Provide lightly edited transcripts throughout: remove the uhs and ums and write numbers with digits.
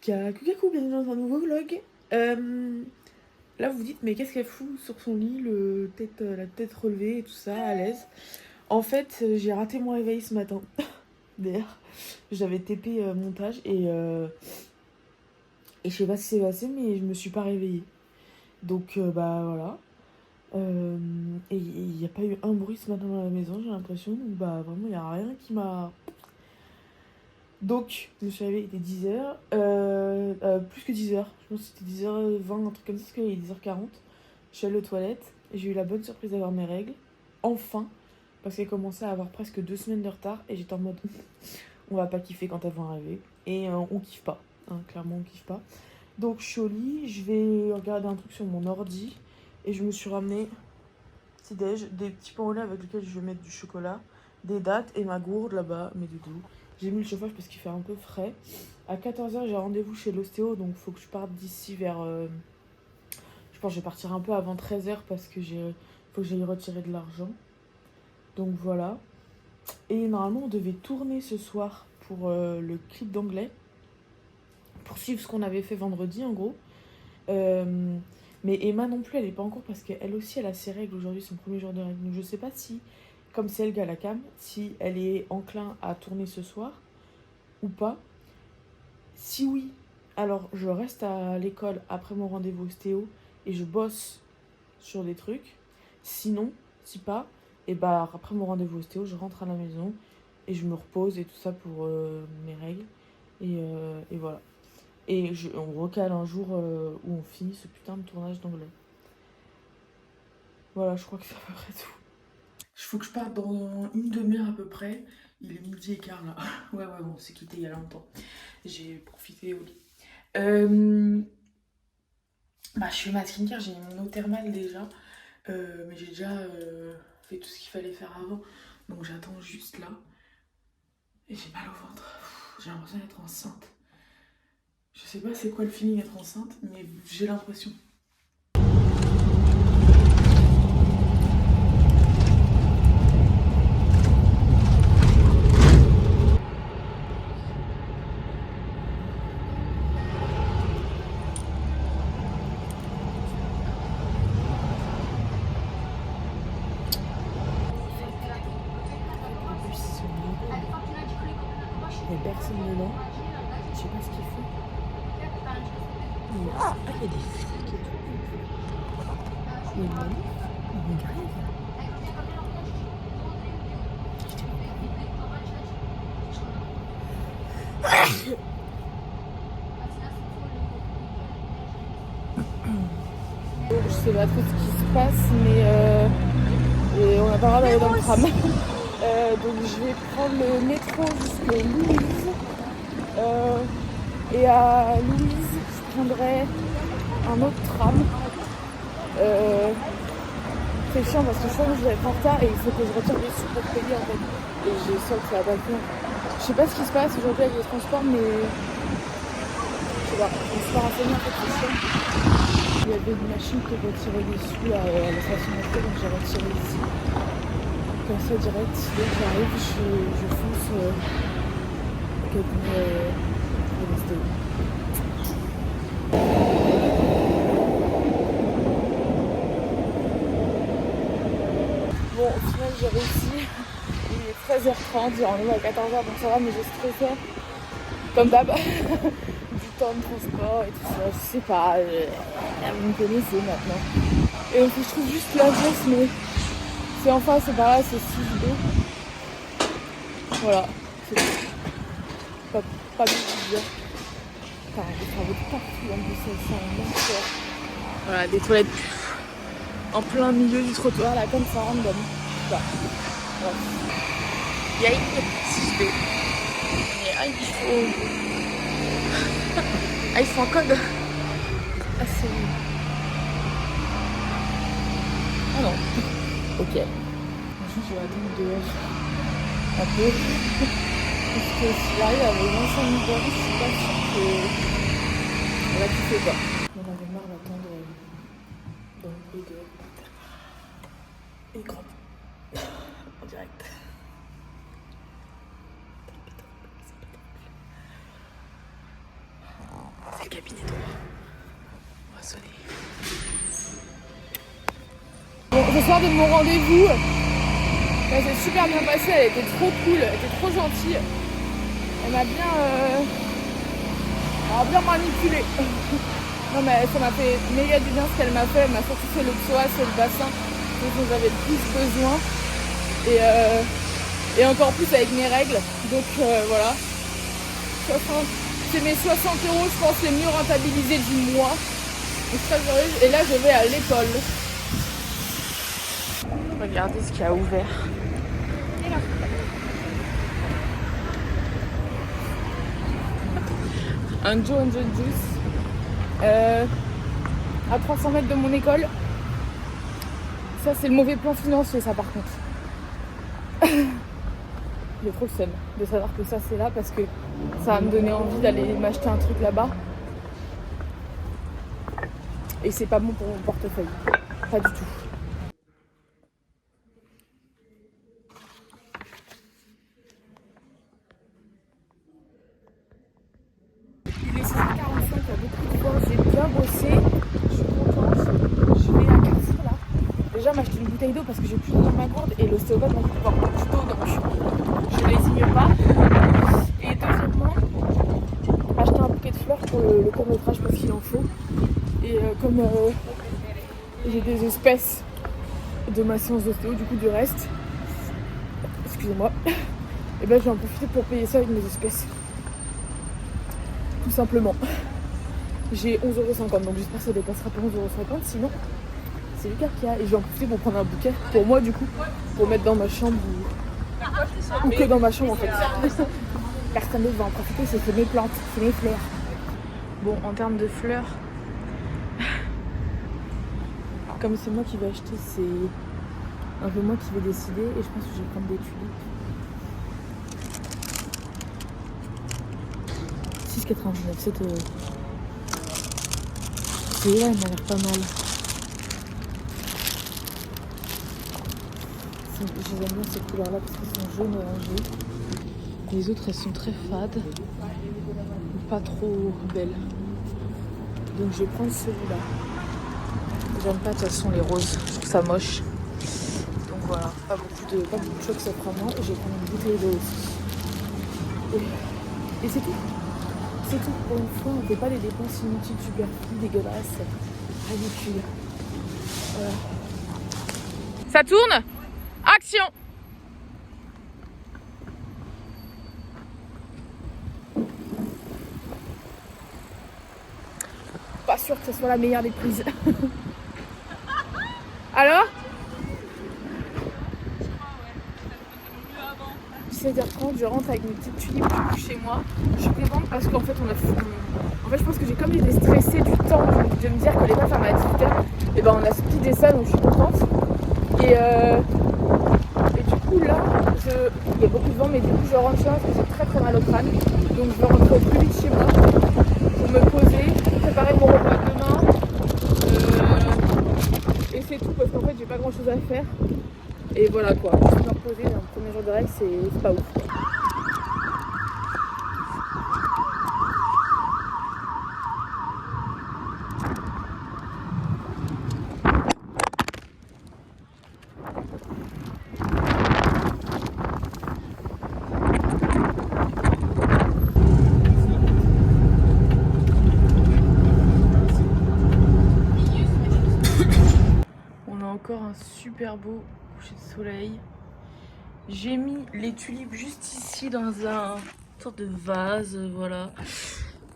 Coucou, bienvenue dans un nouveau vlog. Là vous vous dites mais qu'est-ce qu'elle fout sur son lit, la tête relevée et tout ça, à l'aise. En fait j'ai raté mon réveil ce matin. D'ailleurs j'avais TP montage et je sais pas ce qui s'est passé mais je me suis pas réveillée. Donc bah voilà. Et il n'y a pas eu un bruit ce matin dans la maison, j'ai l'impression. Donc bah vraiment il n'y a rien qui m'a... Donc, je me suis réveillée, il était 10h, plus que 10h, je pense que c'était 10h20, un truc comme ça, parce qu'il est 10h40. Je suis allée aux toilettes, et j'ai eu la bonne surprise d'avoir mes règles, enfin, parce qu'elles commençaient à avoir presque 2 semaines de retard, et j'étais en mode, on va pas kiffer quand elles vont arriver, et on kiffe pas, hein, clairement on kiffe pas. Donc je suis au lit, je vais regarder un truc sur mon ordi, et je me suis ramené petit déj, des petits pains au lait avec lesquels je vais mettre du chocolat, des dattes et ma gourde là-bas, mes doudous. J'ai mis le chauffage parce qu'il fait un peu frais. À 14h, j'ai rendez-vous chez l'ostéo, donc il faut que je parte d'ici vers... je pense que je vais partir un peu avant 13h parce que faut que j'aille retirer de l'argent. Donc voilà. Et normalement, on devait tourner ce soir pour le clip d'anglais. Pour suivre ce qu'on avait fait vendredi, en gros. Mais Emma non plus, elle n'est pas encore parce qu'elle aussi, elle a ses règles aujourd'hui, son premier jour de règles. Donc je sais pas si, comme c'est elle qui a la cam, si elle est enclin à tourner ce soir ou pas. Si oui, alors je reste à l'école après mon rendez-vous ostéo et je bosse sur des trucs. Sinon, si pas, et bah après mon rendez-vous ostéo, je rentre à la maison et je me repose et tout ça pour mes règles. Et voilà. Et on recale un jour où on finit ce putain de tournage d'anglais. Voilà, je crois que c'est à peu près tout. Il faut que je parte dans une demi-heure à peu près. Il est 12h15 là. Ouais, bon, on s'est quitté il y a longtemps. J'ai profité au lit. Bah, je fais ma skincare, j'ai mis mon eau thermale déjà. Mais j'ai déjà fait tout ce qu'il fallait faire avant. Donc j'attends juste là. Et j'ai mal au ventre. J'ai l'impression d'être enceinte. Je sais pas c'est quoi le feeling d'être enceinte, mais j'ai l'impression. Il n'y a personne dedans. Je sais pas ce qu'ils font. Ah, il y a des flics et tout. Mais non, mais grave. Je sais pas trop ce qui se passe, mais et on n'a pas le droit d'aller dans le tram. Donc je vais prendre le métro jusqu'à Louise. Et à Louise, je prendrai un autre tram. C'est chiant parce que je pense que je vais être en retard et il faut que je retire des sous pour payer en fait. Et je sens que ça va pas le faire. Je sais pas ce qui se passe aujourd'hui avec les transports, mais je sais pas. Je me suis pas renseignée en fait, c'est chiant. Il y avait une machine pour retirer des sous à la station de métro, donc j'ai retiré ici. Comme ça direct, dès que j'arrive, je fonce au cabinet de l'ostéo. Bon, au final j'ai réussi. Il est 13h30, j'ai rendez-vous à 14h, donc ça va, mais j'ai stressé. Comme d'hab. Du temps de transport et tout ça, je sais pas. Vous me connaissez maintenant. Et donc je trouve juste l'adresse, mais c'est en face, c'est pareil, c'est 6B. Voilà, c'est pas bien de dire. Enfin, des travaux de partout, en plus, c'est un enfer. Voilà, des toilettes en plein milieu du trottoir, là, comme ça, random. Voilà. Yay, 6B. Mais il faut un code. Ah, c'est... Ah non. Ok. Franchement, je vais attendre dehors. Un peu. Parce que s'il arrive à me lancer en hiver, je suis pas sûre qu'on va kiffer quoi. On avait marre d'attendre dans le bruit de... Et grande. En direct. le cabinet droit. On va sonner. Bon, ce soir de mon rendez-vous, ça s'est super bien passé. Elle était trop cool, elle était trop gentille. Elle m'a bien manipulé. Non mais ça m'a fait méga du bien ce qu'elle m'a fait. Elle m'a surtout fait le psoas et le bassin dont j'avais le plus besoin. Et encore plus avec mes règles. Donc voilà. C'est mes 60 €, je pense, les mieux rentabilisés du mois. Je suis très heureuse. Et là je vais à l'école. Regardez ce qu'il y a ouvert. Un Joe & Juice à 300 mètres de mon école. Ça c'est le mauvais plan financier, ça par contre. J'ai trop le seum de savoir que ça c'est là parce que ça va me donner envie d'aller m'acheter un truc là-bas. Et c'est pas bon pour mon portefeuille. Pas du tout. Il est 6h45, il y a beaucoup de vent, j'ai bien bossé. Je suis contente. Je vais à Carrefour là. Déjà m'acheter une bouteille d'eau parce que j'ai plus d'eau dans ma gourde et l'ostéopathe m'a dit de boire beaucoup d'eau donc je n'hésite pas. Et deuxièmement, acheter un bouquet de fleurs pour le court-métrage parce qu'il en faut. Et comme j'ai des espèces de ma séance d'ostéo, du coup du reste, excusez-moi, et ben je vais en profiter pour payer ça avec mes espèces. Tout simplement. J'ai 11,50 €, donc j'espère que ça dépassera pas 11,50 €, sinon c'est Lucas qui a. Et je vais en profiter pour prendre un bouquet pour moi du coup, pour mettre dans ma chambre ou que dans ma chambre en fait. Personne d'autre va en profiter, c'est mes plantes, c'est mes fleurs. Bon, en termes de fleurs, comme c'est moi qui vais acheter, c'est un peu moi qui vais décider et je pense que je vais prendre des tulipes. 6,99 €, c'est là, elle m'a l'air pas mal. J'aime bien ces couleurs là parce qu'elles sont jaunes orangées. Les autres elles sont très fades, pas trop belles. Donc je vais prendre celui-là. J'aime pas de toute façon les roses, je trouve ça moche. Donc voilà, pas beaucoup de choix que ça prend moi. Et je vais prendre une bouteille d'eau aussi. Et c'est tout. C'est tout. Pour une fois, on ne fait pas des dépenses inutiles, superflues, dégueulasses, ridicules. Voilà. Ça tourne. Action! Pas sûr que ce soit la meilleure des prises. Alors? 17h30, je rentre avec mes petites tulipes chez moi. Je suis contente parce qu'en fait en fait je pense que j'ai comme été stressée du temps de me dire qu'on allait pas faire ma 18h. Et ben on a speedé ça donc je suis contente. Et du coup là, il y a beaucoup de vent mais du coup je rentre chez moi parce que j'ai très très mal au crâne. Donc je vais rentrer au plus vite chez moi pour me poser, préparer mon repas demain. Et c'est tout parce qu'en fait j'ai pas grand chose à faire. Et voilà quoi, je suis me reposer dans le premier jour de règle, c'est pas ouf. On a encore un super beau coucher de soleil. J'ai mis les tulipes juste ici dans un sorte de vase, voilà.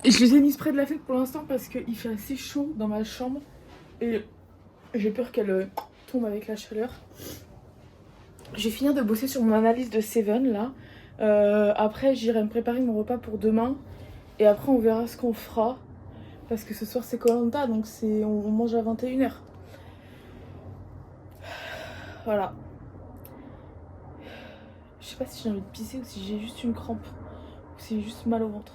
Et je les ai mises près de la fenêtre pour l'instant parce qu'il fait assez chaud dans ma chambre et j'ai peur qu'elles tombent avec la chaleur. Je vais finir de bosser sur mon analyse de Seven là. Après j'irai me préparer mon repas pour demain et après on verra ce qu'on fera parce que ce soir c'est Koh-Lanta donc on mange à 21h. Voilà. Je sais pas si j'ai envie de pisser ou si j'ai juste une crampe. Ou si j'ai juste mal au ventre.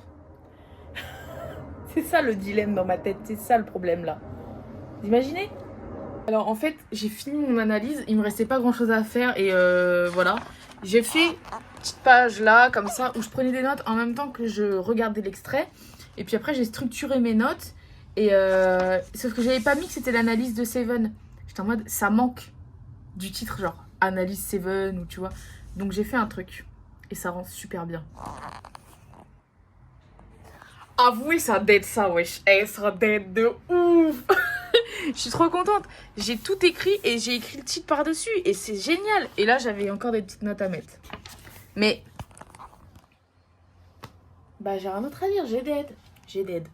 C'est ça le dilemme dans ma tête. C'est ça le problème là. Vous imaginez? Alors en fait j'ai fini mon analyse. Il me restait pas grand chose à faire. Et voilà. J'ai fait une petite page là comme ça où je prenais des notes en même temps que je regardais l'extrait. Et puis après, j'ai structuré mes notes. Et sauf que j'avais pas mis que c'était l'analyse de Seven. J'étais en mode, ça manque du titre, genre analyse Seven ou tu vois. Donc j'ai fait un truc. Et ça rend super bien. Avouez, ça dead ça, wesh. Eh, ça dead de ouf. Je suis trop contente. J'ai tout écrit et j'ai écrit le titre par-dessus. Et c'est génial. Et là, j'avais encore des petites notes à mettre. Mais... bah, j'ai rien d'autre à dire. J'ai dead. J'ai dead.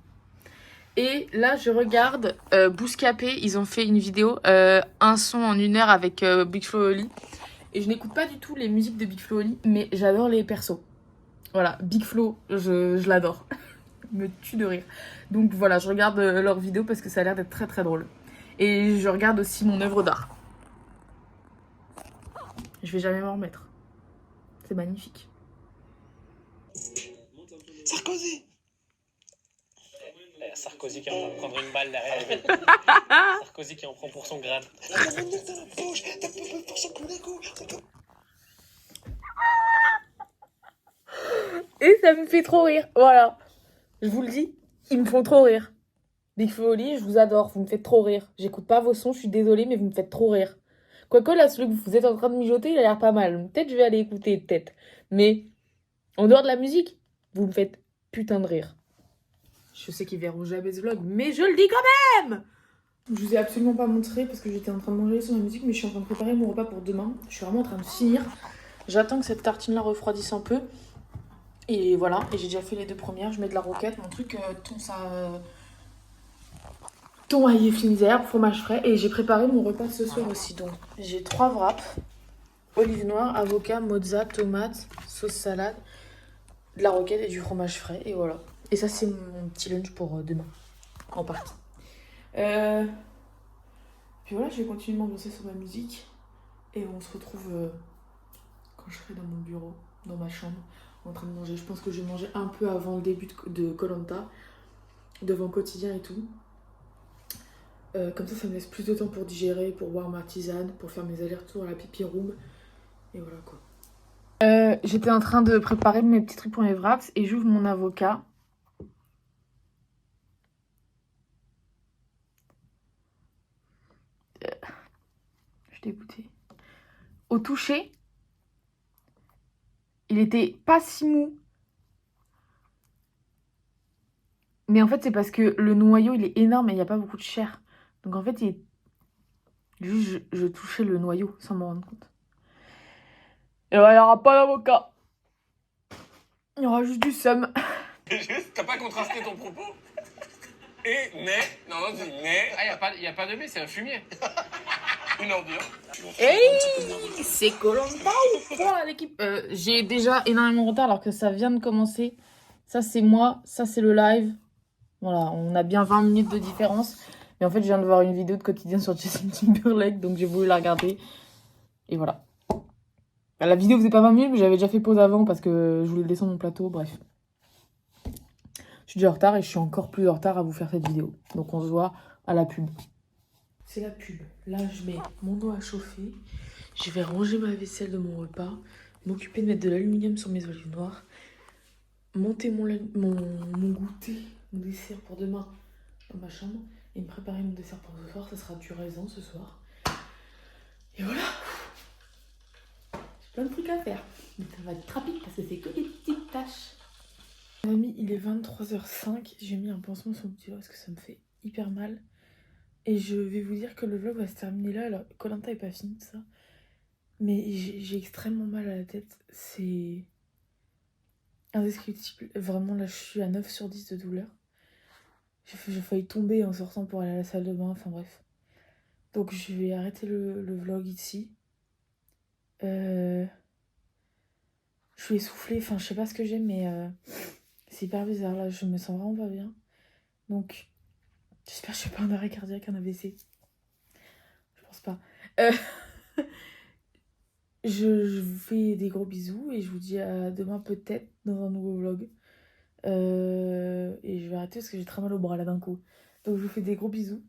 Et là, je regarde Bouscapé. Ils ont fait une vidéo, un son en 1 heure avec Big Flo et Oli. Et je n'écoute pas du tout les musiques de Big Flo et Oli, mais j'adore les persos. Voilà, Big Flo, je l'adore. Il me tue de rire. Donc voilà, je regarde leurs vidéos parce que ça a l'air d'être très très drôle. Et je regarde aussi mon œuvre d'art. Je vais jamais m'en remettre. C'est magnifique. Sarkozy! Sarkozy qui est en train de prendre une balle derrière. Sarkozy qui en prend pour son grade. Et ça me fait trop rire. Voilà. Je vous le dis, ils me font trop rire. Big Flo et Oli, je vous adore. Vous me faites trop rire. J'écoute pas vos sons, je suis désolée, mais vous me faites trop rire. Quoique là, celui que vous êtes en train de mijoter, il a l'air pas mal. Peut-être je vais aller écouter, peut-être. Mais en dehors de la musique, vous me faites putain de rire. Je sais qu'ils verront jamais ce vlog, mais je le dis quand même. Je vous ai absolument pas montré parce que j'étais en train de manger sur la musique, mais je suis en train de préparer mon repas pour demain. Je suis vraiment en train de finir. J'attends que cette tartine-là refroidisse un peu. Et voilà, et j'ai déjà fait les 2 premières. Je mets de la roquette, mon truc, thon ail fines herbes, fromage frais. Et j'ai préparé mon repas ce soir aussi. Donc j'ai 3 wraps, olive noire, avocat, mozza, tomate, sauce salade, de la roquette et du fromage frais. Et voilà. Et ça, c'est mon petit lunch pour demain, en partie. Puis voilà, je vais continuer de m'ambiancer sur ma musique. Et on se retrouve quand je serai dans mon bureau, dans ma chambre, en train de manger. Je pense que je vais manger un peu avant le début de Koh-Lanta, devant Quotidien et tout. Comme ça me laisse plus de temps pour digérer, pour boire ma tisane, pour faire mes allers-retours à la pipi room. Et voilà quoi. J'étais en train de préparer mes petits trucs pour mes wraps et j'ouvre mon avocat. Je suis dégoûtée. Au toucher, il était pas si mou. Mais en fait, c'est parce que le noyau, il est énorme et il n'y a pas beaucoup de chair. Donc en fait, juste, je touchais le noyau sans m'en rendre compte. Et voilà, il n'y aura pas d'avocat. Il y aura juste du seum. Juste, t'as pas contrasté ton propos? Et non, tu dis ah, y a pas de mais, c'est un fumier. Une ordure. Hey, c'est Koh-Lanta ou quoi l'équipe? J'ai déjà énormément de retard alors que ça vient de commencer. Ça c'est moi, ça c'est le live. Voilà, on a bien 20 minutes de différence. Mais en fait, je viens de voir une vidéo de Quotidien sur Justin Timberlake, donc j'ai voulu la regarder. Et voilà. La vidéo faisait pas 20 minutes, mais j'avais déjà fait pause avant parce que je voulais descendre mon plateau, bref. Je suis déjà en retard et je suis encore plus en retard à vous faire cette vidéo. Donc on se voit à la pub. C'est la pub. Là, je mets mon eau à chauffer. Je vais ranger ma vaisselle de mon repas. M'occuper de mettre de l'aluminium sur mes olives noires. Monter mon goûter, mon dessert pour demain dans ma chambre. Et me préparer mon dessert pour ce soir. Ça sera du raisin ce soir. Et voilà. J'ai plein de trucs à faire. Mais ça va être rapide parce que c'est que des petites tâches. Mon ami, il est 23h05. J'ai mis un pansement sur mon petit doigt parce que ça me fait hyper mal. Et je vais vous dire que le vlog va se terminer là. Alors, Koh-Lanta est pas fini, ça. Mais j'ai extrêmement mal à la tête. C'est indescriptible. Vraiment, là, je suis à 9 sur 10 de douleur. J'ai failli tomber en sortant pour aller à la salle de bain. Enfin, bref. Donc, je vais arrêter le vlog ici. Je suis essoufflée. Enfin, je sais pas ce que j'ai, mais c'est hyper bizarre. Là, je me sens vraiment pas bien. Donc, j'espère que je fais pas un arrêt cardiaque, un AVC. Je pense pas. Je vous fais des gros bisous et je vous dis à demain peut-être dans un nouveau vlog. Et je vais arrêter parce que j'ai très mal au bras là d'un coup. Donc je vous fais des gros bisous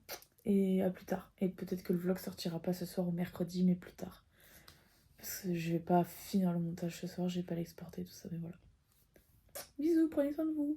et à plus tard. Et peut-être que le vlog sortira pas ce soir ou mercredi, mais plus tard. Parce que je vais pas finir le montage ce soir, je vais pas l'exporter, tout ça, mais voilà. Bisous, prenez soin de vous.